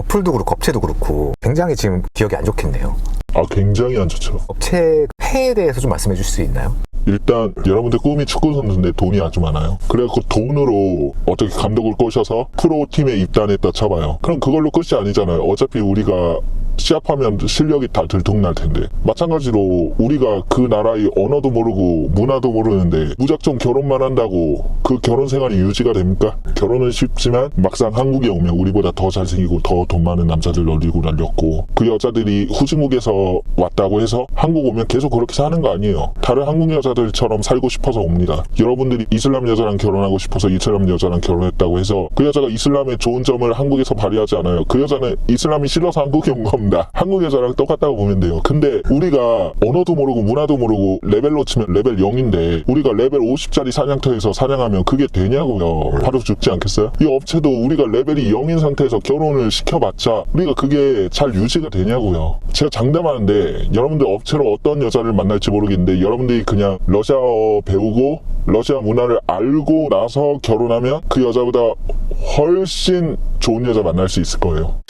어플도 그렇고 업체도 그렇고 굉장히 지금 기억이 안 좋겠네요. 아, 굉장히 안 좋죠. 업체 폐해에 대해서 좀 말씀해 주실 수 있나요? 일단 여러분들 꿈이 축구 선수인데 돈이 아주 많아요. 그래갖고 돈으로 어떻게 감독을 꼬셔서 프로팀에 입단했다 쳐봐요. 그럼 그걸로 끝이 아니잖아요. 어차피 우리가 시합하면 실력이 다 들통날 텐데, 마찬가지로 우리가 그 나라의 언어도 모르고 문화도 모르는데 무작정 결혼만 한다고 그 결혼 생활이 유지가 됩니까? 결혼은 쉽지만 막상 한국에 오면 우리보다 더 잘생기고 더 돈 많은 남자들 놀리고 날렸고, 그 여자들이 후진국에서 왔다고 해서 한국 오면 계속 그렇게 사는 거 아니에요. 다른 한국 여자들처럼 살고 싶어서 옵니다. 여러분들이 이슬람 여자랑 결혼하고 싶어서 이슬람 여자랑 결혼했다고 해서 그 여자가 이슬람의 좋은 점을 한국에서 발휘하지 않아요. 그 여자는 이슬람이 싫어서 한국에 온 겁니다. 한국 여자랑 똑같다고 보면 돼요. 근데 우리가 언어도 모르고 문화도 모르고 레벨로 치면 레벨 0인데 우리가 레벨 50짜리 사냥터에서 사냥하면 그게 되냐고요. 바로 죽지 않겠어요? 이 업체도 우리가 레벨이 0인 상태에서 결혼을 시켜봤자 우리가 그게 잘 유지가 되냐고요. 제가 장담하는데 여러분들 업체로 어떤 여자를 만날지 모르겠는데 여러분들이 그냥 러시아어 배우고 러시아 문화를 알고 나서 결혼하면 그 여자보다 훨씬 좋은 여자 만날 수 있을 거예요.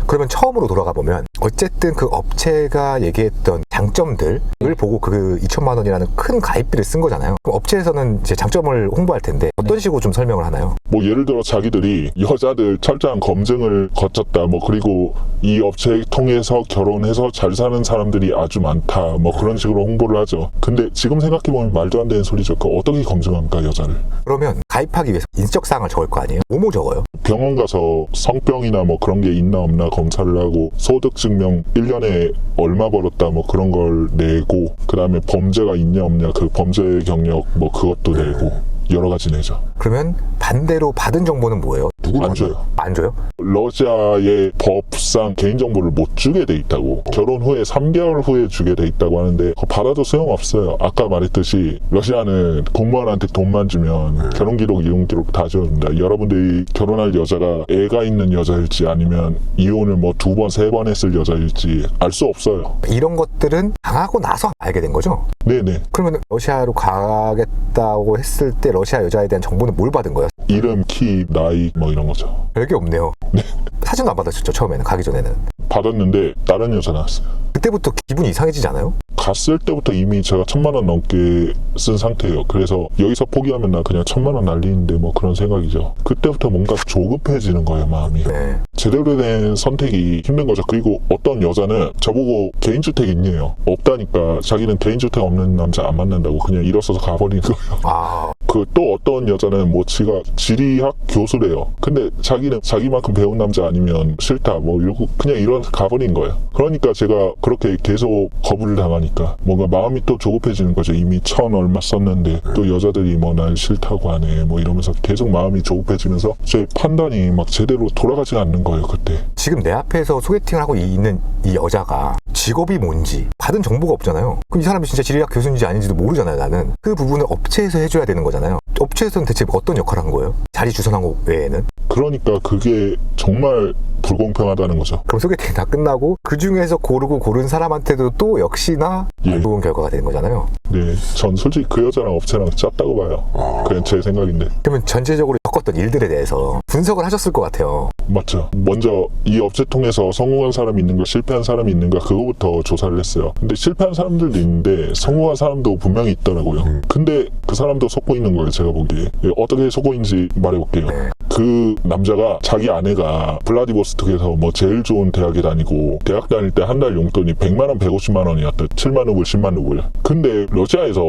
그러면 처음으로 돌아가 보면 어쨌든 그 업체가 얘기했던 장점들을 보고 그 2천만 원이라는 큰 가입비를 쓴 거잖아요. 그럼 업체에서는 이제 장점을 홍보할 텐데 어떤 식으로 좀 설명을 하나요? 뭐 예를 들어 자기들이 여자들 철저한 검증을 거쳤다, 뭐 그리고 이 업체 통해서 결혼해서 잘 사는 사람들이 아주 많다, 뭐 그런 식으로 홍보를 하죠. 근데 지금 생각해보면 말도 안 되는 소리죠. 그 어떻게 검증합니까, 여자를? 그러면 가입하기 위해서 인적사항을 적을 거 아니에요? 뭐뭐 적어요? 병원 가서 성병이나 뭐 그런 게 있나 없나 검사를 하고, 소득증명 1년에 얼마 벌었다 뭐 그런 걸 내고, 그 다음에 범죄가 있냐 없냐 그 범죄 경력 뭐 그것도 내고 여러 가지 내죠. 그러면 반대로 받은 정보는 뭐예요? 안 줘요. 안 줘요? 러시아의 법상 개인정보를 못 주게 돼 있다고. 결혼 후에 3개월 후에 주게 돼 있다고 하는데 받아도 소용없어요. 아까 말했듯이 러시아는 공무원한테 돈만 주면 결혼기록, 이혼기록 다 줘준다. 여러분들이 결혼할 여자가 애가 있는 여자일지 아니면 이혼을 뭐 2번, 3번 했을 여자일지 알 수 없어요. 이런 것들은 당하고 나서 알게 된 거죠? 네네. 그러면 러시아로 가겠다고 했을 때 러시아 여자에 대한 정보는 뭘 받은 거예요? 이름, 키, 나이 뭐 이런 거죠. 별게 없네요. 네. 사진도 안 받았었죠, 처음에는. 가기 전에는. 받았는데 다른 여자 나왔어요. 그때부터 기분이 이상해지지 않아요? 갔을 때부터 이미 제가 1,000만 원 넘게 쓴 상태예요. 그래서 여기서 포기하면 나 그냥 1,000만 원 날리는데 뭐 그런 생각이죠. 그때부터 뭔가 조급해지는 거예요, 마음이. 네. 제대로 된 선택이 힘든 거죠. 그리고 어떤 여자는 저보고 개인주택 있냐요. 없다니까 자기는 개인주택 없는 남자 안 만난다고 그냥 일어서서 가버리는 거예요. 아, 그 또 어떤 여자는 뭐 지가 지리학 교수래요. 근데 자기는 자기만큼 배운 남자 아니면 싫다 뭐 이러고 그냥 일어나서 가버린 거예요. 그러니까 제가 그렇게 계속 거부를 당하니까 뭔가 마음이 또 조급해지는 거죠. 이미 1,000 얼마 썼는데 또 여자들이 뭐 날 싫다고 하네 뭐 이러면서 계속 마음이 조급해지면서 제 판단이 막 제대로 돌아가지 않는 거예요, 그때. 지금 내 앞에서 소개팅을 하고 있는 이 여자가 직업이 뭔지 받은 정보가 없잖아요. 그럼 이 사람이 진짜 지리학 교수인지 아닌지도 모르잖아요, 나는. 그 부분을 업체에서 해줘야 되는 거잖아요. 업체에서는 대체 어떤 역할을 한 거예요? 자리 주선한 거 외에는? 그러니까 그게 정말 불공평하다는 거죠. 그럼 소개팅 다 끝나고 그 중에서 고른 사람한테도 또 역시나 안 좋은 결과가 되는 거잖아요. 네, 전 솔직히 그 여자랑 업체랑 짰다고 봐요. 그냥 제 생각인데. 그러면 전체적으로 겪었던 일들에 대해서 분석을 하셨을 것 같아요. 맞죠. 먼저 이 업체 통해서 성공한 사람이 있는가 실패한 사람이 있는가 그거부터 조사를 했어요. 근데 실패한 사람들도 있는데 성공한 사람도 분명히 있더라고요. 근데 그 사람도 속고 있는 거예요, 제가 보기에. 어떻게 속고 있는지 말해볼게요. 네. 그 남자가 자기 아내가 블라디보스토크에서 뭐 제일 좋은 대학에 다니고 대학 다닐 때 한 달 용돈이 100만 원, 150만 원이었대. 7만 루블, 10만 루블. 근데 러시아에서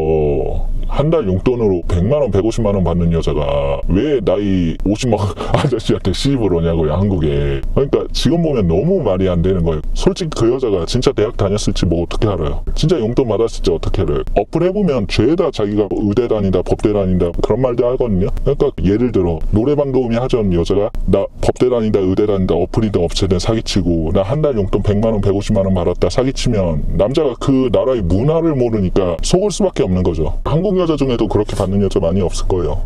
한 달 용돈으로 100만 원, 150만 원 받는 여자가 왜 나이 50만 아저씨한테 시집을 오냐고요, 한국에. 그러니까 지금 보면 너무 말이 안 되는 거예요. 솔직히 그 여자가 진짜 대학 다녔을지 뭐 어떻게 알아요? 진짜 용돈 받았을지 어떻게 알아요? 어플 해보면 죄다 자기가 의대 다닌다, 법대 다닌다 그런 말도 하거든요. 그러니까 예를 들어 노래방 도우미 하던 여자가 나 법대 다닌다, 의대 다닌다, 어플이든 업체든 사기치고 나 한 달 용돈 100만 원, 150만 원 받았다 사기치면 남자가 그 나라의 문화를 모르니까 속을 수밖에 없는 거죠. 한국 여자 중에도 그렇게 받는 여자 많이 없을 거예요.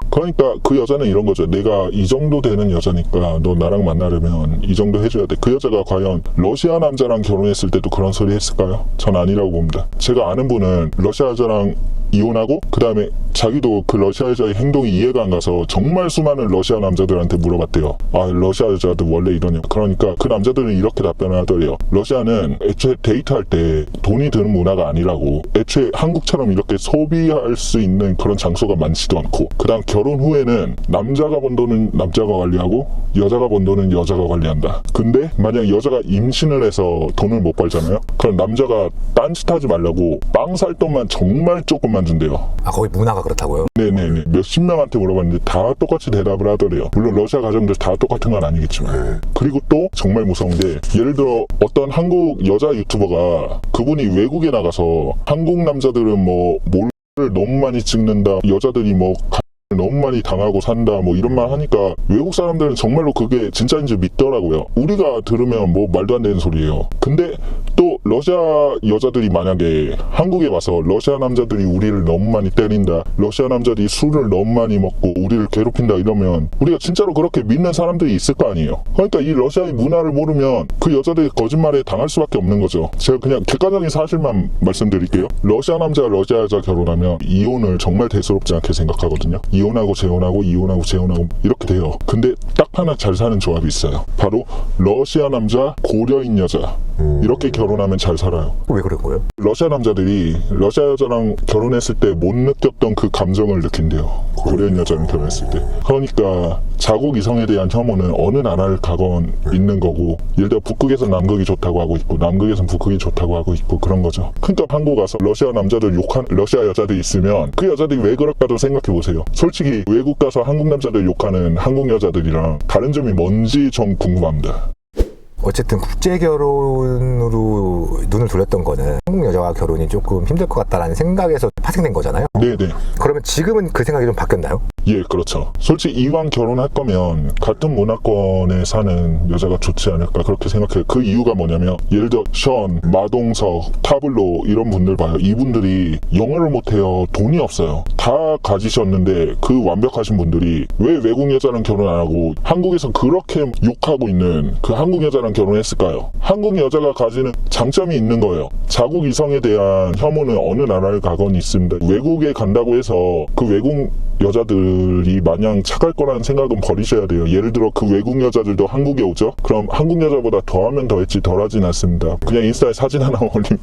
그러니까 그 여자는 이런 거죠. 내가 이 정도 되는 여자니까 너 나랑 만나려면 이 정도 해줘야 돼. 그 여자가 과연 러시아 남자랑 결혼했을 때도 그런 소리 했을까요? 전 아니라고 봅니다. 제가 아는 분은 러시아 여자랑 이혼하고 그 다음에 자기도 그 러시아 여자의 행동이 이해가 안 가서 정말 수많은 러시아 남자들한테 물어봤대요. 아, 러시아 여자들 원래 이러냐. 그러니까 그 남자들은 이렇게 답변을 하더래요. 러시아는 애초에 데이트할 때 돈이 드는 문화가 아니라고. 애초에 한국처럼 이렇게 소비할 수 있는 그런 장소가 많지도 않고, 그 다음 결혼 후에는 남자가 번 돈은 남자가 관리하고 여자가 번 돈은 여자가 관리한다. 근데 만약 여자가 임신을 해서 돈을 못 벌잖아요. 그럼 남자가 딴짓하지 말라고 빵 살 돈만 정말 조금만 준대요. 아, 거기 문화가 그렇다고요? 네네네. 몇십 명한테 물어봤는데 다 똑같이 대답을 하더래요. 물론 러시아 가정들 다 똑같은 건 아니겠지만. 그리고 또 정말 무서운 게, 예를 들어 어떤 한국 여자 유튜버가 그분이 외국에 나가서 한국 남자들은 뭐 몰을 너무 많이 찍는다, 여자들이 뭐 너무 많이 당하고 산다 뭐 이런 말 하니까 외국 사람들은 정말로 그게 진짜인지 믿더라고요. 우리가 들으면 뭐 말도 안 되는 소리예요. 근데 또 러시아 여자들이 만약에 한국에 와서 러시아 남자들이 우리를 너무 많이 때린다, 러시아 남자들이 술을 너무 많이 먹고 우리를 괴롭힌다 이러면 우리가 진짜로 그렇게 믿는 사람들이 있을 거 아니에요. 그러니까 이 러시아의 문화를 모르면 그 여자들이 거짓말에 당할 수밖에 없는 거죠. 제가 그냥 객관적인 사실만 말씀드릴게요. 러시아 남자가 러시아 여자 결혼하면 이혼을 정말 대수롭지 않게 생각하거든요. 이혼하고 재혼하고 이혼하고 재혼하고 이렇게 돼요. 근데 딱 하나 잘 사는 조합이 있어요. 바로 러시아 남자 고려인 여자. 이렇게 결혼하면 잘 살아요. 왜 그런 거예요? 러시아 남자들이 러시아 여자랑 결혼했을 때 못 느꼈던 그 감정을 느낀대요. 고려인 여자랑 결혼했을 때. 그러니까 자국 이성에 대한 혐오는 어느 나라를 가건 있는 거고, 예를 들어 북극에서 남극이 좋다고 하고 있고 남극에선 북극이 좋다고 하고 있고 그런 거죠. 그러니까 한국 와서 러시아 남자들 욕한 러시아 여자들이 있으면 그 여자들이 왜 그럴까도 생각해 보세요. 솔직히 외국 가서 한국 남자들 욕하는 한국 여자들이랑 다른 점이 뭔지 좀 궁금합니다. 어쨌든 국제 결혼으로 눈을 돌렸던 거는 한국 여자와 결혼이 조금 힘들 것 같다라는 생각에서 파생된 거잖아요. 네네. 그러면 지금은 그 생각이 좀 바뀌었나요? 예, 그렇죠. 솔직히 이왕 결혼할 거면 같은 문화권에 사는 여자가 좋지 않을까 그렇게 생각해요. 그 이유가 뭐냐면, 예를 들어 션, 마동석, 타블로 이런 분들 봐요. 이분들이 영어를 못해요. 돈이 없어요. 다 가지셨는데 그 완벽하신 분들이 왜 외국 여자랑 결혼 안 하고 한국에서 그렇게 욕하고 있는 그 한국 여자랑 결혼했을까요? 한국 여자가 가지는 장점이 있는 거예요. 자국 이성에 대한 혐오는 어느 나라를 가건 있습니다. 외국에 간다고 해서 그 외국 여자들이 마냥 착할 거라는 생각은 버리셔야 돼요. 예를 들어 그 외국 여자들도 한국에 오죠? 그럼 한국 여자보다 더하면 더했지 덜하진 않습니다. 그냥 인스타에 사진 하나 올리면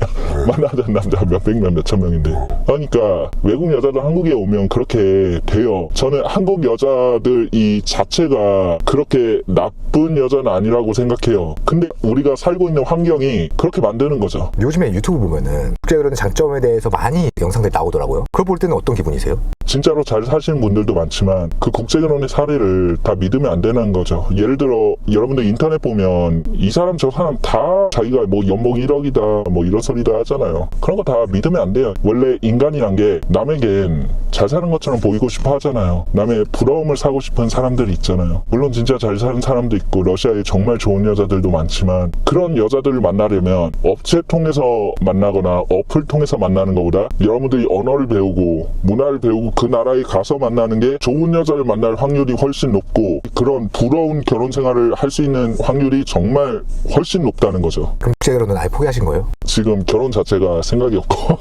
만나던 남자 몇백 명, 몇천 명인데. 그러니까 외국 여자도 한국에 오면 그렇게 돼요. 저는 한국 여자들 이 자체가 그렇게 나쁜 여자는 아니라고 생각해요. 근데 우리가 살고 있는 환경이 그렇게 만드는 거죠. 요즘에 유튜브 보면은 국제 결혼의 장점에 대해서 많이 영상들이 나오더라고요. 그걸 볼 때는 어떤 기분이세요? 진짜로 잘 사시는 분들도 많지만 그 국제결혼의 사례를 다 믿으면 안 되는 거죠. 예를 들어 여러분들 인터넷 보면 이 사람 저 사람 다 자기가 뭐 연봉 1억이다 뭐 이런 소리다 하잖아요. 그런 거 다 믿으면 안 돼요. 원래 인간이란 게 남에겐 잘 사는 것처럼 보이고 싶어 하잖아요. 남의 부러움을 사고 싶은 사람들이 있잖아요. 물론 진짜 잘 사는 사람도 있고 러시아에 정말 좋은 여자들도 많지만, 그런 여자들을 만나려면 업체 통해서 만나거나 어플 통해서 만나는 것보다 여러분들이 언어를 배우고 문화를 배우고 그 나라에 가서 만나는 게 좋은 여자를 만날 확률이 훨씬 높고, 그런 부러운 결혼 생활을 할 수 있는 확률이 정말 훨씬 높다는 거죠. 그럼 국제 결혼은 아예 포기하신 거예요? 지금 결혼 자체가 생각이 없고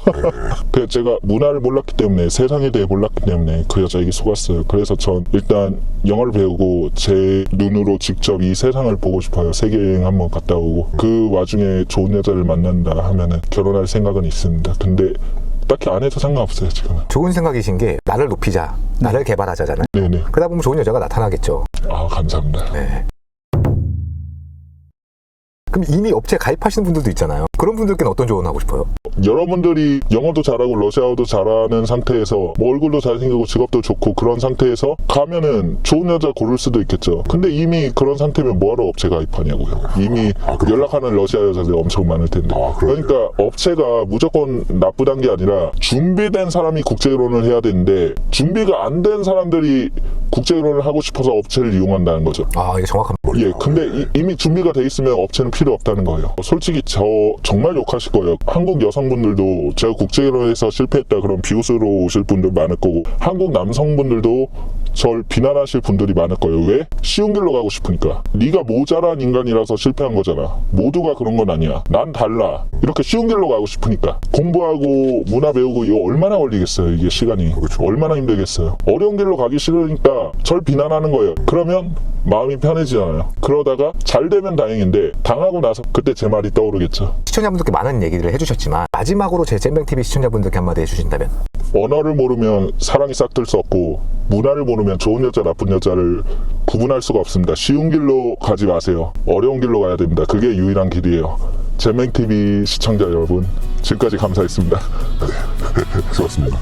그래서 제가 문화를 몰랐기 때문에, 세상에 대해 몰랐기 때문에 그 여자에게 속았어요. 그래서 전 일단 영어를 배우고 제 눈으로 직접 이 세상을 보고 싶어요. 세계 여행 한번 갔다 오고 그 와중에 좋은 여자를 만난다 하면은 결혼할 생각은 있습니다. 근데 딱히 안 해도 상관없어요 지금은. 좋은 생각이신 게 나를 높이자, 나를 개발하자잖아요. 네네. 그러다 보면 좋은 여자가 나타나겠죠. 아, 감사합니다. 네. 그럼 이미 업체에 가입하시는 분들도 있잖아요. 그런 분들께는 어떤 조언을 하고 싶어요? 여러분들이 영어도 잘하고 러시아어도 잘하는 상태에서 뭐 얼굴도 잘생기고 직업도 좋고 그런 상태에서 가면은 좋은 여자 고를 수도 있겠죠. 근데 이미 그런 상태면 뭐하러 업체 가입하냐고요. 이미 연락하는 러시아 여자들 엄청 많을 텐데. 그러니까 업체가 무조건 나쁘단 게 아니라 준비된 사람이 국제결혼을 해야 되는데, 준비가 안 된 사람들이 국제결혼을 하고 싶어서 업체를 이용한다는 거죠. 아, 이게 정확합니다. 걸리죠. 예, 근데 이미 준비가 돼 있으면 업체는 필요 없다는 거예요. 솔직히 저 정말 욕하실 거예요. 한국 여성분들도 제가 국제결혼에서 실패했다 그런 비웃으러 오실 분들 많을 거고, 한국 남성분들도 절 비난하실 분들이 많을 거예요. 왜? 쉬운 길로 가고 싶으니까. 네가 모자란 인간이라서 실패한 거잖아. 모두가 그런 건 아니야. 난 달라. 이렇게 쉬운 길로 가고 싶으니까. 공부하고 문화 배우고 이거 얼마나 걸리겠어요, 이게 시간이. 그렇죠. 얼마나 힘들겠어요. 어려운 길로 가기 싫으니까 절 비난하는 거예요. 그러면 마음이 편해지잖아요. 그러다가 잘 되면 다행인데 당하고 나서 그때 제 말이 떠오르겠죠. 시청자분들께 많은 얘기들을 해주셨지만 마지막으로 제 잼뱅TV 시청자분들께 한마디 해주신다면? 언어를 모르면 사랑이 싹들 수 없고, 문화를 모르면 좋은 여자 나쁜 여자를 구분할 수가 없습니다. 쉬운 길로 가지 마세요. 어려운 길로 가야 됩니다. 그게 유일한 길이에요. 잼뱅TV 시청자 여러분, 지금까지 감사했습니다. 수고하셨습니다.